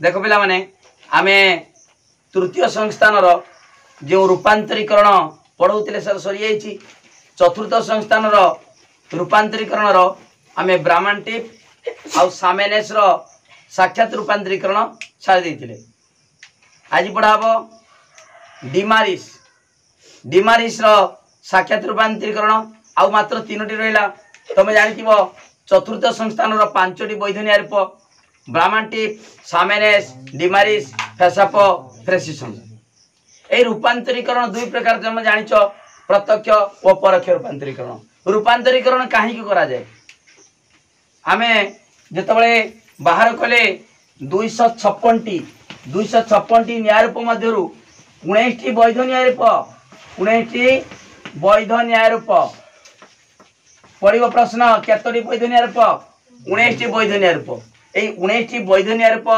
देख पिला माने आमे तृतीय संस्थान जो रूपांतरीकरण पढ़ाऊले सर सरी जाइए। चतुर्थ संस्थान रूपांतरीकरण आमे ब्राह्मण टिप आउ सामेनेस साक्षात रूपांतरीकरण छाड़ी देते। आज पढ़ा डिमारिस डिमारिस साक्षात रूपांतरीकरण आउ मात्र 3टी रहा। तुम जानी चतुर्थ संस्थान 5टी वैधनिया रूप ब्राह्मण टिप सामेनेस डिमारिस फेसाप फ्रेसिसन। ए रूपांतरीकरण दुई प्रकार तुम जान प्रत्यक्ष और परोक्ष रूपांतरीकरण। रूपांतरीकरण कहीं करा जाए आमे जितेबाला बाहर कले 256टी न्याय रूप मध्य 19टी वैध न्याय रूप 19टी वैध न्याय रूप पड़ो प्रश्न केतोटी वैध न्याय रूप 19टी वैध न्याय रूप। यही 19टी वैध न्याय रूप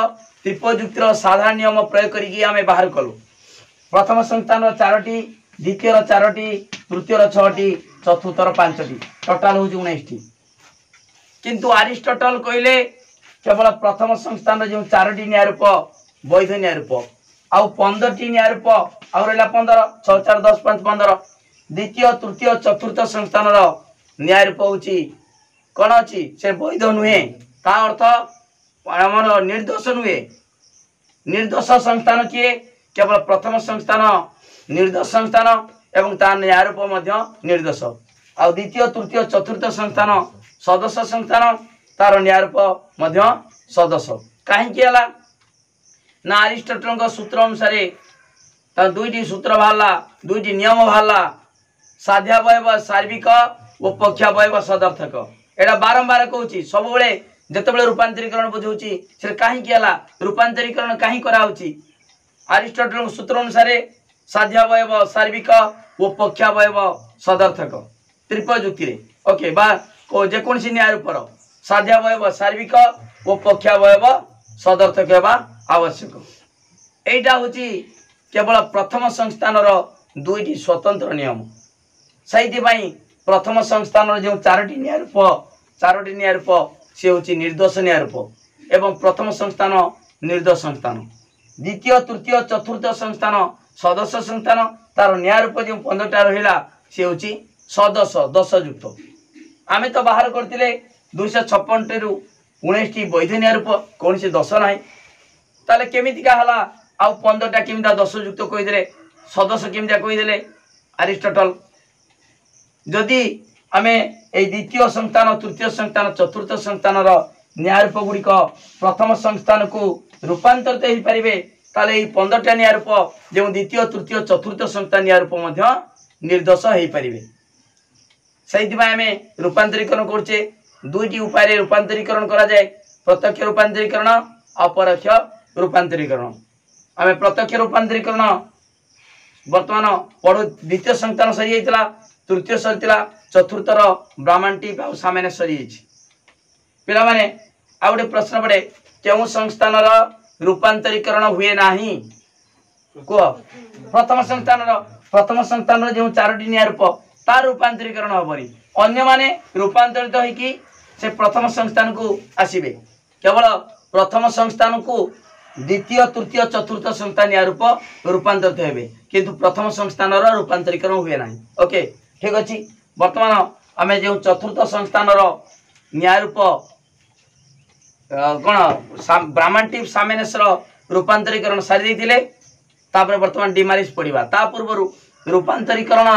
त्रिपयुक्तिर साधारण नियम प्रयोग करके आमे बाहर कलु। प्रथम संस्थान 4टी द्वितीय 4टी तृतीय 6टी चतुर्थ 5टी टोटाल हूँ 19टी। किंतु अरिस्टोटल कहले केवल प्रथम संस्थान जो 4टी न्याय रूप वैध न्याय रूप आउ 15टी न्याय रूप आउ रहा 15 6 4 10 5 15 द्वितीय तृतीय चतुर्थ संस्थान न्याय रूप हूँ कौन अच्छी से वैध नुहे ता अर्थ आमर निर्दोष नुहे। निर्दोष संस्थान किए केवल प्रथम संस्थान निर्दोष संस्थान एवं तार न्याय रूप निर्दोष आ द्वितीय तृतीय चतुर्थ संस्थान सदस्य संस्थान तार न्याय रूप सदस्य कहीं ना अरिस्टोटल सूत्र अनुसार दुईटी सूत्र बाहर दुईटी नियम बाहर साध्यावयव सार्विक और पक्षावयव सदर्थक। एटा बारंबार कहूँ सब जितेबाला रूपांतरीकरण बुझाऊँगी से कहीं रूपांतरीकरण कहीं कराऊँगी अरिस्टोटल सूत्र अनुसार साध्यावयव सार्विक और पक्षावयव सदर्थक त्रिपयुक्ति ओके बा जेकोसी न्याय रूपर साध्यावयव सार्विक और पक्षावयव सदर्थक होगा आवश्यक। एटा हूँ केवल प्रथम संस्थान दुईटी स्वतंत्र नियम से प्रथम संस्थान जो 4टी न्याय रूप सी हूँ निर्दोष न्याय रूप एवं प्रथम संस्थान निर्दोष संस्थान द्वितीय तृतीय चतुर्थ संस्थान सदस्य संस्थान तार न्याय रूप जो 15टा रहा सी हूँ सदस्य 10 युक्त। आमे तो बाहर करते 256 रु 19टी वैध न्याय रूप कौन से 10 ना ताले केमितिका हला आउ 15टा केमिता 10 युक्त कहीदे सदस्य केमिता कहीदे अरिस्टोटल। जदि आमे ए द्वितीय संस्थान तृतीय संस्थान चतुर्थ संस्थान न्याय रूप गुड़िक प्रथम संस्थान को रूपांतरित हो पारे ताले 15टा न्याय रूप जो द्वितीय तृतीय चतुर्थ संस्थान न्याय रूप निर्दोष हो पारे। से रूपांतरीकरण करछे दुईटी उपाय रूपांतरीकरण करा जाए प्रत्यक्ष रूपांतरीकरण अपरोक्ष रूपांतरीकरण। आम प्रत्यक्ष रूपांतरीकरण वर्तमान पढ़ो द्वितीय संस्थान सरी जाइतिला तृतीय सरीला चतुर्थर ब्राह्मण टीप आ सामान्य सरी पिला माने आ गोटे प्रश्न पड़े क्यों संस्थान रूपांतरीकरण हुए नाही कह प्रथम संस्थान जो 4टी न्याय रूप तार रूपांतरीकरण हेनी अन्य माने रूपांतरित होइकी से प्रथम संस्थान को आसीबे केवल प्रथम संस्थान को द्वितीय तृतीय चतुर्थ संस्थान न्याय रूप रूपांतरित हेबे किंतु प्रथम संस्थान रूपांतरीकरण हुए ना। ओके ठीक अच्छे वर्तमान आम जो चतुर्थ संस्थान न्याय रूप कौन ब्राह्मण टीप सामेनेस रूपांतरीकरण सारी देते वर्तमान डिमारिस पढ़ा ता पूर्व रूपांतरीकरण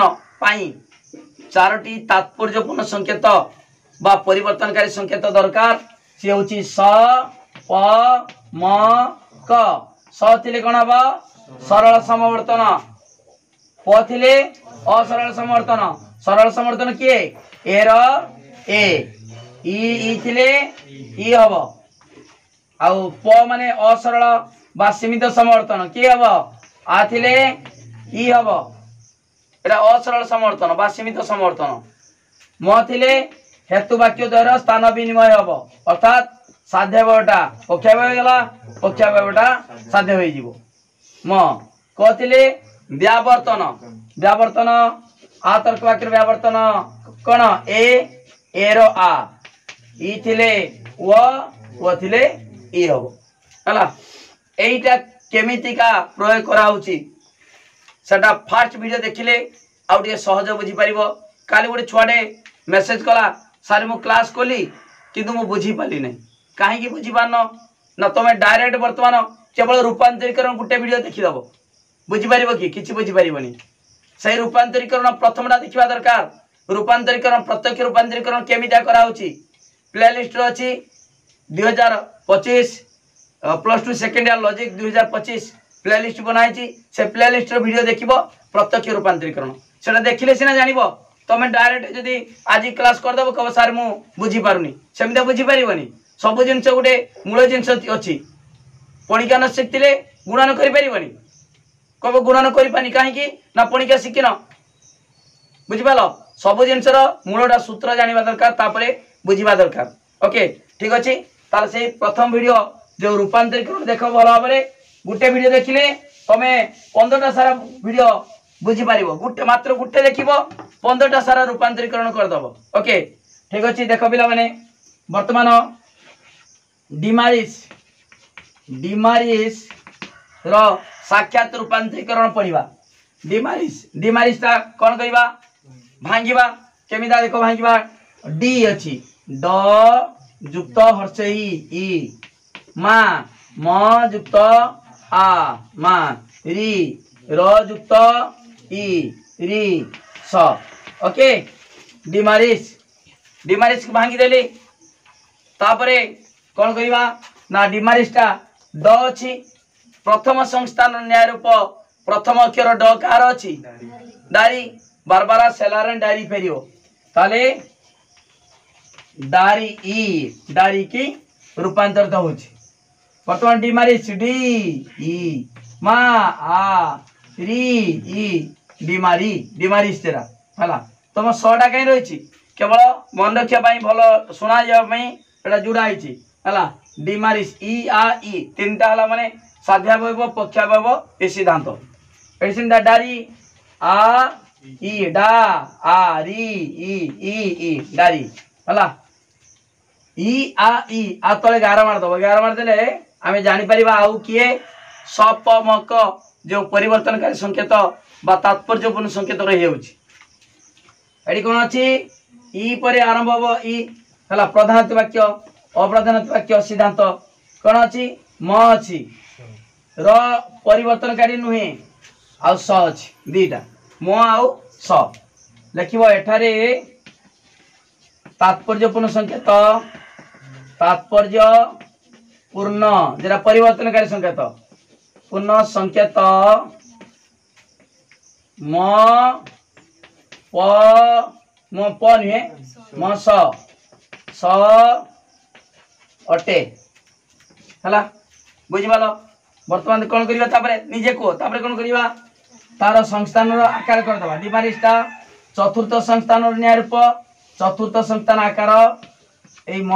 4टी तात्पर्यपूर्ण संकेत बा परिवर्तनकारी संकेत दरकार सी हूँ स प म क स थिले कौन हम सरल समवर्तन प थिले असरल समवर्तन सरल समवर्तन किए एर ए ई थिले ई हम आउ प माने असरल बा सीमित समवर्तन किए हम आ थिले ई हम एटा असरल समवर्तन बा सीमित समवर्तन म थिले हेतु वाक्य द्वारा स्थान विनिमय हम अर्थात साध्यावयटा पक्षावय गला पक्षावयटा साध्य हो जीवो म कहथिले व्यावर्तन व्यावर्तन आ तर्क वाक्य व्यावर्तन कौन ए रो आ ई थिले व थिले ई हम हला एटा केमितिका प्रयोग करा होची सेटा फास्ट वीडियो देखिले आउ टे सहज बुझी परिबो। काली गोटे छुआटे मेसेज कला सारे मु क्लास कोली किंतु मु बुझी पाली नहीं काहे की बुझी पारनो ना तुम डायरेक्ट वर्तमान केवल रूपांतरीकरण गोटे वीडियो देखिदबो बुझी परिबो कि किछि बुझी परिबोनी। सही रूपांतरीकरण प्रथमटा देखिबा दरकार। रूपांतरीकरण प्रत्यक्ष रूपांतरीकरण केमिता करा होची प्लेलिस्ट रो अछि 2025 +2 सेकेंड ईयर लॉजिक 2025 प्लेलिस्ट बनाई से प्लेलिस्ट रो वीडियो देखिबो प्रत्यक्ष रूपांतरीकरण सेटा देखिले सिना जानिबो। तुम डायरेक्ट जदि आज क्लास कर दबो कब सर मु बुझी पारुनी सेमिता बुझी परिबोनी। सब जिनस गोटे मूल जिनस अछि पणिका न शिखिले गुणन करि परिबोनी कब गुणन करि पानी काहे कि ना पणिका शिखिन बुझी पालो। सब जिनसर मूलटा सूत्र जानिबा दरकार तापरे बुझीबा दरकार। ओके ठीक अछि तार से प्रथम वीडियो जो रूपांतरीकरण देखो भलो भाबरे गुटे वीडियो देखिले तमे 15टा सारा वीडियो बुझी पारिबो। गुटे मात्र गुटे देखिबो 15टा सारा रूपांतरीकरण कर दबो। ओके ठीक अछि देखो पिला माने वर्तमान डिमारिस रो साक्षात रूपांतरीकरण पढ़िबा। डिमारिस ता कोन करिबा भांगिबा केमिदा देखो भांगिबा डी अछि ड युक्त हर्षई ई मा म युक्त आ मा री र युक्त ई री स। ओके डिमारिस को भांगी देली तापरे कोन करिबा ना डिमारिसटा ड अछि प्रथम संस्थान न्याय रूप प्रथम अक्षर ड कार अछि डारी बारबारा सेलारन डारी फेरियो ताले डारी की रूपांतरित होछि। वर्तमान डिमारिस डी ई मा आ री ई डिमारिस तेरा हला तुम सटा कहीं रही केवल मन रखिया भल शुणा जावाई जुड़ा है हला डिमारिस ई आ ई तीन टा हला माने साध्यावयव पक्षावयव ए सिद्धांत एसिंदा डारी आ ई डा आ री ई डारी हला ई आ तले 11 मार दबो 11 मार देले आमे जानि परिबा आउ किए सपमक जो परिवर्तनकारी संकेत बा तात्पर्यपूर्ण संकेत रही होछि। एडी कोन अछि ई परे आरंभ हो ई हला प्रधान वाक्य अप्रधान वाक्य सिद्धांत कोन अछि म अछि र परिवर्तनकारी नुहे आ स अछि दीटा म आउ स लिखिबो एठारे तात्पर्यपूर्ण संकेत तात्पर्यपूर्ण जेरा परिवर्तनकारी संकेत पूर्ण संकेत म प नुहे म स अटे हला बुझी पालो। वर्तमान कौन करिबा तापरे निजे को तापरे कौन करिबा तार संस्थान रो आकार कर दबा डिमारिसटा चतुर्थ संस्थान रो न्याय रूप चतुर्थ संस्थान आकार ए म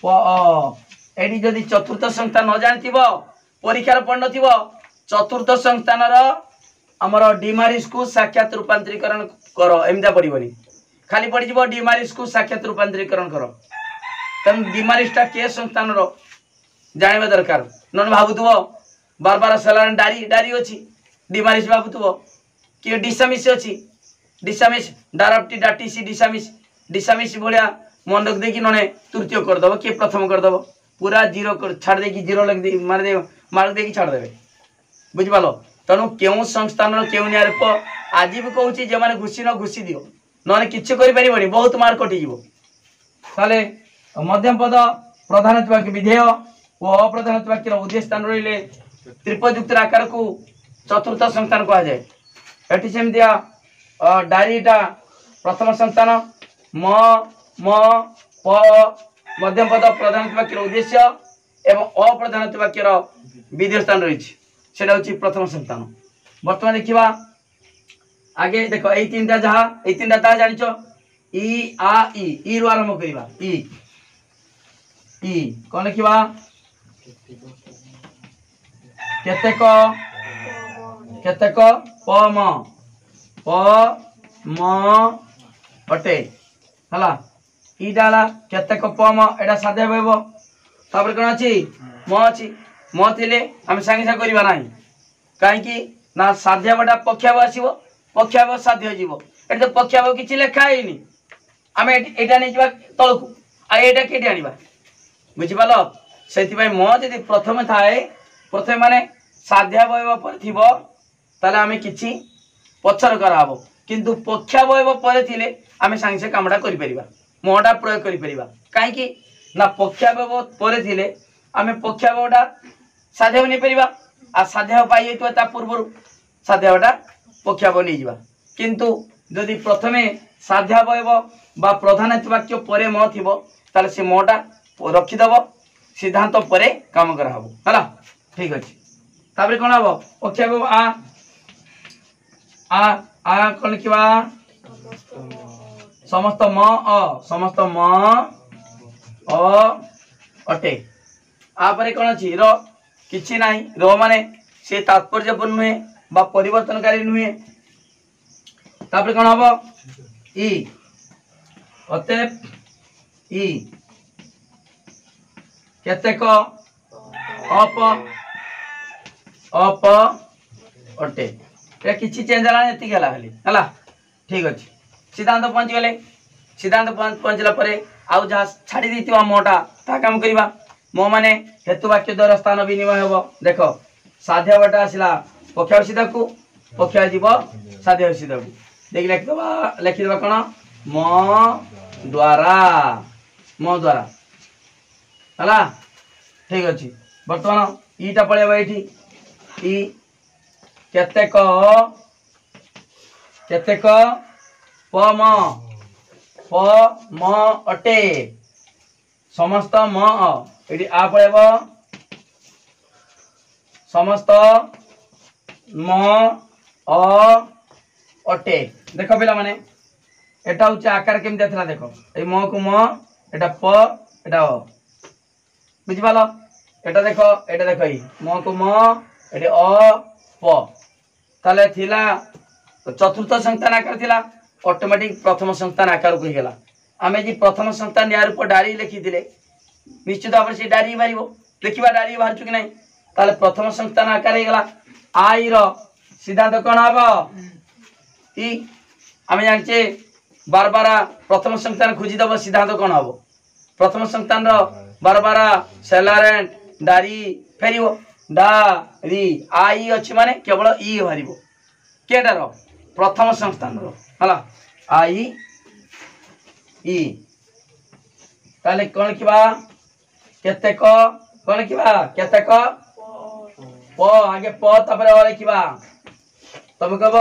प एडी जदी चतुर्थ संस्थान न जानथिबो परीक्षार पढ़ नथिबो चतुर्थ संस्थान रो हमर डिमारिस को साक्षात रूपांतरीकरण करो एमदा पड़िबनी खाली पड़ जिवो डिमारिस को साक्षात रूपांतरीकरण करो तम डिमारिसटा के संस्थान रो जानिबा दरकार नन भाबुतबो बारबारा सेलारन डारी अछि डिमारिस भाबुतबो के डिसामिस अछि डिसामिस डारप्टी डाटीसी डिसामिस भलिया मन रख दे कि नने तृतीय कर दबो के प्रथम कर दबो पूरा जीरो कर छाड़ दे कि जीरो लग दे मार दे कि छाड़ देबे बुझ पालो। तनु केउ संस्थान रो केउ न्याय रूप आज भी कहूची जे माने घुसी न घुसी दियो नने किछ करि परिबनी बहुत मार्क कटि जीवो ताले मध्यम पद प्रधान वाक्य विधेय ओ अप्रधान वाक्य रो उद्देश्य स्थान रहिले त्रिपयुक्त आकार को चतुर्थ संस्थान कहा जाय। एठी सेम दिया डारीटा प्रथम संस्थान म प मध्यम पद प्रधान वाक्य रो उद्देश्य एवं अप्रधान वाक्य रो विधेय स्थान रही सेटा होची प्रथम संस्थान। वर्तमान देखिबा आगे देखो ए तीनटा जहा ए तीनटा ता जानिचो ई आ ई रो आरंभ करिबा ई कोन लिखिबा केतेक प म अटे हला ई डाला केतेक प म एडा साध्य होबो तापर कोन अछि म अछि म थिले आम सांगे सांगे करवा ना कहीं ना साध्यावटा पक्षाव आसो पक्षाव साध्य जीव ये तो पक्षाव किसी लिखाई आम यहाँ नहीं जा तलू आईटा के आना बुझिपाल से म जी प्रथम थाए प्रथम माने साध्यावयव पर थी आम कि पचर कराब किंतु पक्षावयव पर थिले आम सांगे सांगे कामटा कर मटा प्रयोग कर कहीं ना पक्षावयव पर थिले आम पक्षावटा साध्याव नहीं पार आ साध्याव पाई पूर्व साध्यावटा पक्षाव नहीं जा किंतु जदि प्रथमे साध्यावयव बा प्रधान वाक्य पर म थी ताले से मटा रखीदेव सिद्धांत पर काम कराला ठीक अच्छे तापर कौन हम पक्षावयव आ कौन लिखा समस्त म अटे आपर कौन अच्छी र किछि नाही र माने से तात्पर्यपूर्ण नुहे बा परिवर्तनकारी नुहे तापर कौन हम ई अतएव ई केतेक अप अप अटे ये किछि चेंज हला एति गला खाली हला ठीक अछि सिद्धांत पहुंच गले सिद्धांत पहुंचला परे आउ जहा छाड़ी दैतिवा मोटा ता काम करबा मो माने हेतु वाक्य द्वारा स्थान विनिमय होबो देखो साध्यावटा आसिला पक्षा सीधा को पक्षा जीव साध्य सीधा को देख लिखिदेबा कौन म द्वारा हला ठीक अच्छे बर्तमान ईटा पड़ेगा ये ई केतेक केतेक प म अटे समस्त म ये आ पड़ेगा समस्त म अटे देख पिला माने एटा हूँ आकार केमती था देख ये म को म एटा प एटा अ बुझिपाल एटा देख म को म एटे अ प ताले थिला चतुर्थ संस्थान आकार थिला ऑटोमेटिक प्रथम संस्थान आकार को हिगला आमे जी प्रथम संस्थान यार ऊपर डारी लिखी दिले निश्चित भाव से डारी बाहर लिखा डारी बाहर कि नहीं ताले प्रथम संस्थान आकार हिगला आई रो सिद्धांत कौन हम ई आमे जानिचे बार बार प्रथम संस्थान खोजिदेव सिद्धांत कौन हम प्रथम संस्थान बार बार सेलारेंट डारी फेर डारी आई अच्छी माने केवल ई बाहर केटार प्रथम संस्थान है आई ई ताले कौन लिखा केतेक कौन लिखा केतेक प आगे प तापर अ लिखा तुम कह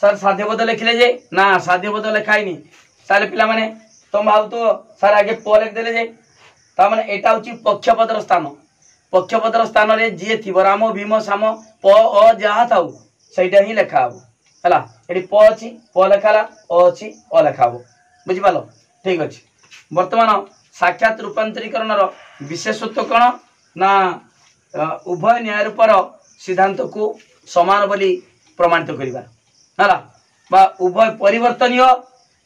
सर साध्यबोध लिखिले जे ना साध्यबोध लिखाई ताले पिला माने तुम भाव तो सर आगे प लिखिदेले जे तामाने एटा होची पक्षपदर स्थान रे जी थी राम भीम साम प अ जहाँ था सहीटा ही लेखा हम है ये प अच्छी प लेखाला अ अच्छी अ लेखा हम बुझिपाल ठीक अच्छे बर्तमान साक्षात रूपांतरीकरण विशेषत्व कौन ना उभय न्याय रूपर सिद्धांत को समान बोली प्रमाणित करवा है उभय परिवर्तनीय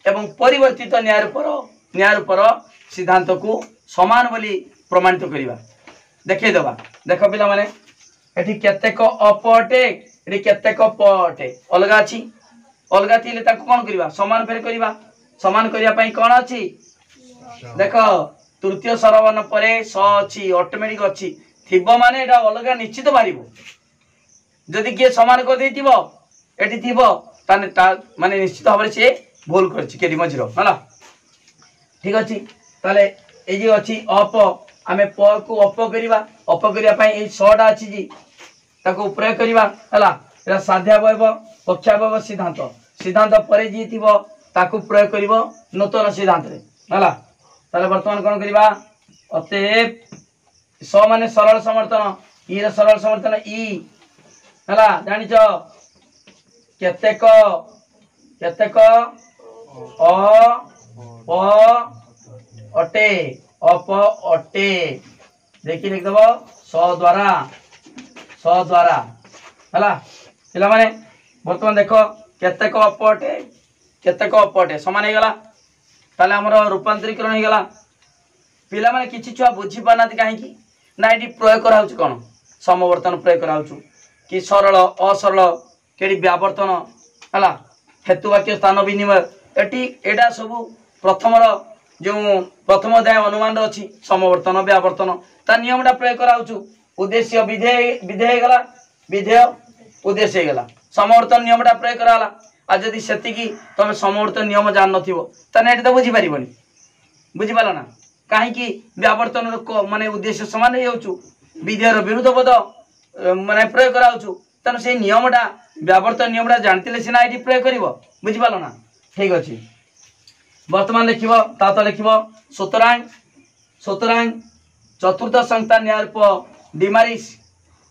एवं परिवर्तित न्याय रूपर सिद्धांत को समान बोली प्रमाणित करवा देखा देख पिला माने एठी केतेक अप अटे एठी केतेक प अटे अलग अच्छी अलग थी कौन करवा समान फेर करवा समान करने कौन अच्छी देख तृतीय सरवर्ण पर स अच्छी ऑटोमेटिक अच्छी थी माने एटा अलग निश्चित बाहर जदि किए समान कर एटी थी माने निश्चित भाव से भूल कर मझीर है ठीक अच्छे ताले ये अच्छी अप आम प को अप करने सटा अच्छी जी ताको प्रयोग करवा है साध्यावयव पक्षावयव सिद्धांत सिद्धांत पर जी थी ताको प्रयोग कर नूतन सिद्धांत है ताले बर्तमान कौन करवा अतएव स माने सरल समर्थन ई सरल समर्थन ई है जानिच केतेक केतेक अ प अटे अप अटे देखिए लिखदेव स द्वारा है पिला माने बर्तमान देख केतेक अप अटे केतेक अप अटे समान हो गला ताले हमर रूपांतरीकरण हो गला पिला माने किछि छुआ बुझी पाना कहीं ना ये प्रयोग करा कौन समवर्तन प्रयोग कराउछु कि सरल असरल केडी व्यावर्तन हला हेतु वाक्य स्थान विनिमय एटी एडा सब प्रथम जो प्रथम अध्याय अनुमान अच्छी समवर्तन व्यावर्तन ता नियमटा प्रयोग कराउछु उद्देश्य विधेय विधेय गला विधेय उद्देश्य गला समवर्तन नियमटा प्रयोग कराला आ जदि सेतिकी तुम समवर्तन नियम जान नथिबो तने एटी तो बुझी परिबनी बुझी पाला ना काहे कि व्यावर्तन माने उद्देश्य समान हे होछु विधेयर विरुद्ध पद माने प्रयोग कराउछु तने से नियमटा व्यावर्तन नियमटा जानतिले सिना एटी प्रयोग करिवो बुझी पालो ना ठीक अछि वर्तमान लिखिबो ता तो लिखिबो सुतरां चतुर्थ संस्थान न्यायरूप डिमारिस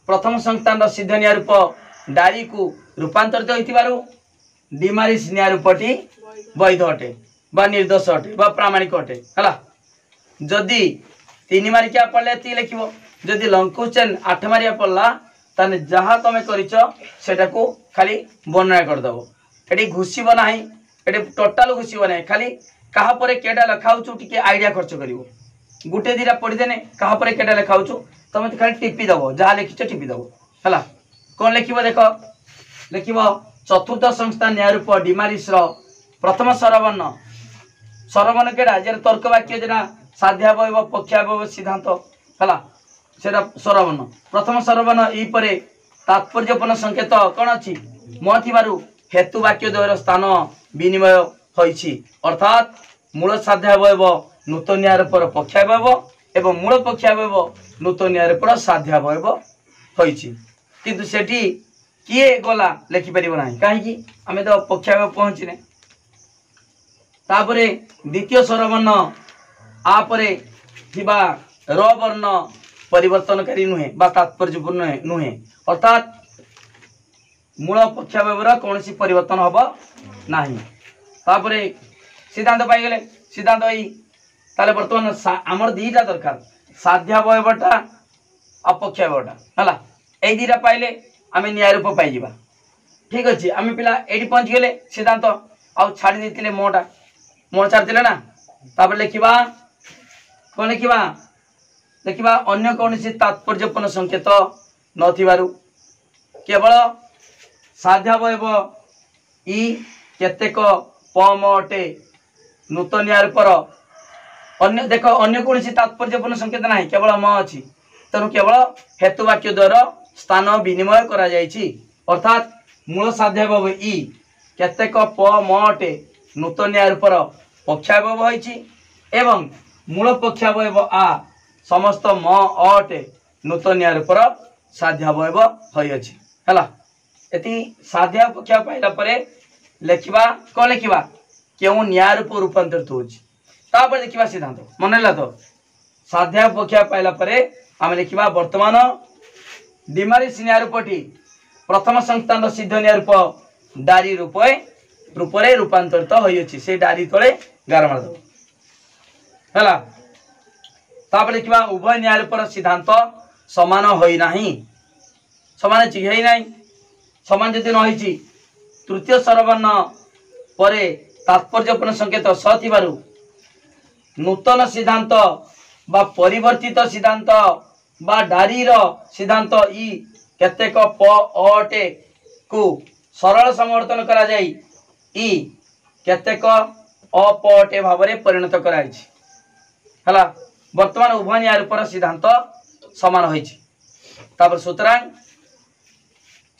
प्रथम संस्थान सिद्ध न्यायरूप डारी को रूपांतरित होइतिबारु डिमारिस न्यायरूपटी वैध अटे बा निर्दोष अटे बा प्रामाणिक अटे हला जदि 3 मारिका पड़ले ती लिखिबो जदि लंकुचन 8 मारिया पड़ला ताने जहा तमे करिचो सेटा को खाली वर्णना कर दबो एटी घुसीबो नाही एटी टोटल घुसीबो नाही खाली कहा परे केडा लखाउछु टिके आईडिया खर्च करिवो गुटे दिरा पढ़ी देने कहा परे केडा लखाउछु तमे तो खाली टिपी दबो जहा लिखिचो टिपी दबो हला कोन लिखिबो देखो लिखिबो चतुर्थ संस्थान न्यायरूप डिमारिस रो प्रथम सरवर्ण केडा जे तर्क वाक्य जेना साध्यावयव पक्षावयव सिद्धांत हला सेटा सरवर्ण प्रथम सरवर्ण ई परे तात्पर्यपूर्ण संकेत कोन अछि म थिबारु हेतु वाक्य द्वयर स्थान विनिमय होइछि अर्थात मूल साध्यावयव नूतन न्यायरूपर पक्षावयव एवं मूल पक्षावयव नूतन न्यायरूपर साध्यावयव होइछि किंतु सेठी किए गला लिखि परिबो नाही काहे कि हमें तो पक्षावयव पहुंचिने तापरे द्वितीय सरवर्ण आपरे थिबा र वर्ण परिवर्तनकारी नुहे बा तात्पर्यपूर्ण नुहे अर्थात मूल पक्षावयवर कौनसी परिवर्तन हबो नाही तापरे सिद्धांत पाई गेले सिद्धांत ई ताले वर्तमान हमर दीटा दरकार साध्यावयवटा अपक्षावयवटा हला ए दीटा पाइले आमे न्याय रूप पाई जिबा ठीक अछि आमे पिला एडी पहुंच गेले सिद्धांत आ छाडी देतिले मोटा मोर छाडतिले ना तापर लिखिबा कोन लिखिबा अन्य कौनसी तात्पर्यपूर्ण संकेत नथिबारु केवल साध्यावयव ई केतेक पम अटे नूतन न्यायरूपर अन्य देखो अन्य कौनसी तात्पर्यपूर्ण संकेत नाही केवल म अछि तेणु केवल हेतु वाक्य द्वारा स्थान विनिमय करा जायछि अर्थात मूल साध्यावयव ई केतेक पम अटे नूतन न्यायरूपर पक्षावयव होइछि एवं मूल पक्षावयव आ समस्त म अटे नूतन न्यायरूपर साध्यावयव होइछि हला एति साध्या पक्षा पाइला परे लिखिबा को लिखिबा केउ न्याय रूप रूपांतरित होछि तापर लिखिबा सिद्धांत मनला तो साध्या पक्षा पाइला परे हम लिखिबा वर्तमान डिमारिस न्याय रूपटी प्रथम संस्थान सिद्ध न्याय रूप डारी रूपरे रूपांतरित होइछि से डारी तळे गारमार दो हला तापर लिखिबा उभय न्याय रूपर सिद्धांत समान होई नाही समान छि हेई नाही समान जति न होइछि तृतीय सरवर्ण परे तात्पर्यपूर्ण संकेत सथिबारु नूतन सिद्धांत बा परिवर्तित सिद्धांत बा डारीर सिद्धांत ई केतेक प अटे को सरल समवर्तन करा जाई ई केतेक अपटे भावरे परिणत कराइछि हला वर्तमान उभय न्याय रूपर सिद्धांत समान होइछि तापर सुतरां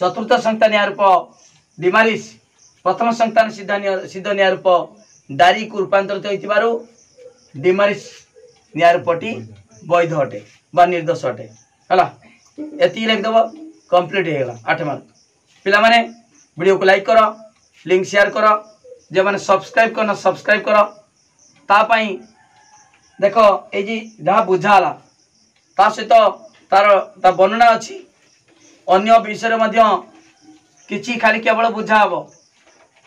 चतुर्थ संस्थान न्याय रूप डिमारिस प्रथम संस्थान सिद्ध न्याय रूप डारी को रूपांतरित होइतिबारु डिमारिस न्याय रूपटी वैध अटे बा निर्दोष अटे हला एति लिख दबो कंप्लीट हे गेला 8 मार्क पिला माने वीडियो को लाइक करो लिंक शेयर करो जे माने सब्सक्राइब करना सब्सक्राइब करो ता पई देखो ए जी जहा बुझाला ता सहित तार वर्णना अछि अन्य विषय मध्य किछि खाली केवल बुझा हबो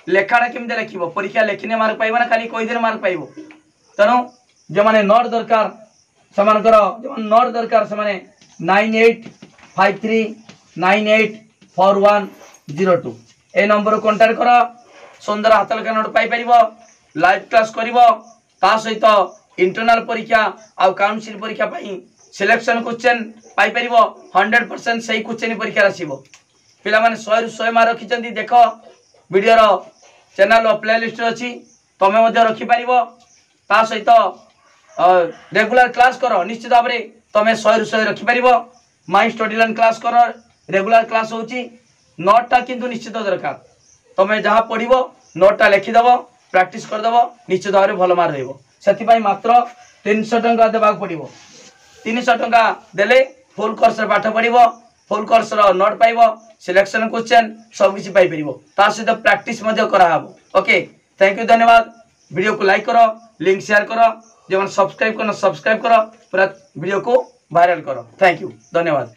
लेखाटा केमते लिखिबो परीक्षा लेखिने मार्क पाइबो ना खाली कोइ दिन मार्क पाइबो तनो जे माने नोट दरकार समान करो जे माने नोट दरकार से माने 9853984102 ए नंबर को कांटेक्ट करो सुंदर हाथ लेखा नोट पाई परिबो लाइव क्लास करिवो ता सहित इंटरनल परीक्षा आ काउंसिल परीक्षा पाई सिलेक्शन क्वेश्चन पाई परिबो 100% सही क्वेश्चन परीक्षा आसीबो पिला माने 100 रु 100 मार्क रखिचंदी देखो वीडियो रो चैनल रो प्लेलिस्ट अछि तमे मध्ये रखि परिबो ता सहित रेगुलर क्लास करो निश्चित भाव में तमे 100 रु 100 रखि परिबो माई स्टडी लर्न क्लास करो रेगुलर क्लास होची नोटटा किंतु निश्चित दरकार तमे जहाँ पढ़िबो नोटटा लिखि दबो प्रैक्टिस कर दबो निश्चित भाव में भल मार्क रहइबो सेति पई मात्र 300 टंका देबा पड़िबो 300 टंका देले फुल कोर्स पाठ पढ़िबो फुल कोर्स रो नोट पाइबो सिलेक्शन क्वेश्चन सब किछि पाई परिबो ता सहित प्रैक्टिस मध्ये करा हबो ओके थैंक यू धन्यवाद वीडियो को लाइक करो लिंक शेयर करो जो सब्सक्राइब करो पूरा वीडियो को वायरल करो थैंक यू धन्यवाद।